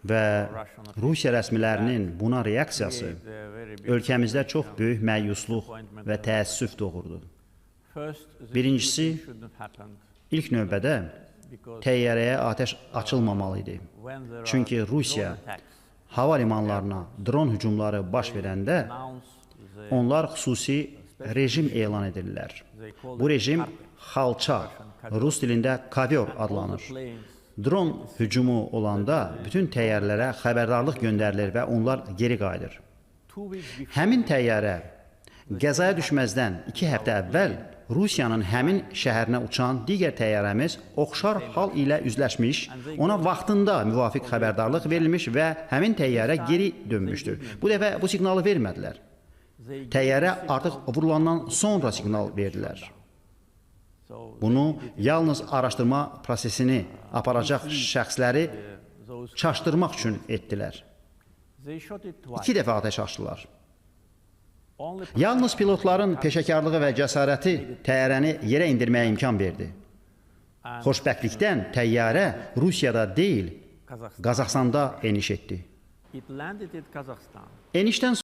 və Rusiya rəsmilərinin buna reaksiyası ölkəmizdə çox böyük məyusluq və təəssüf doğurdu. Birincisi, ilk növbədə təyyarəyə atəş açılmamalı idi. Çünki Rusiya hava limanlarına dron hücumları baş verəndə onlar xüsusi rejim elan edirlər. Bu rejim xalça, rus dilində kovyor adlanır. Dron hücumu olanda bütün təyyarələrə xəbərdarlıq göndərilir və onlar geri qayıdır. Həmin təyyarə qəzaya düşməzdən 2 həftə əvvəl Rusiyanın həmin şəhərinə uçan digər təyyarəmiz oxşar hal ilə üzləşmiş, ona vaxtında müvafiq xəbərdarlıq verilmiş və həmin təyyarə geri dönmüşdür. Bu dəfə bu siqnalı vermədilər. Təyyarə artıq vurulandan sonra siqnal verdilər. Bunu yalnız araşdırma prosesini aparacaq şəxsləri çaşdırmaq üçün etdilər. 2 dəfə atəş açdılar. Yalnız pilotların peşəkarlığı və cəsarəti təyyarəni yerə indirməyə imkan verdi. Xoşbəxtlikdən təyyarə Rusiyada deyil, Qazaxstanda eniş etdi. Enişdən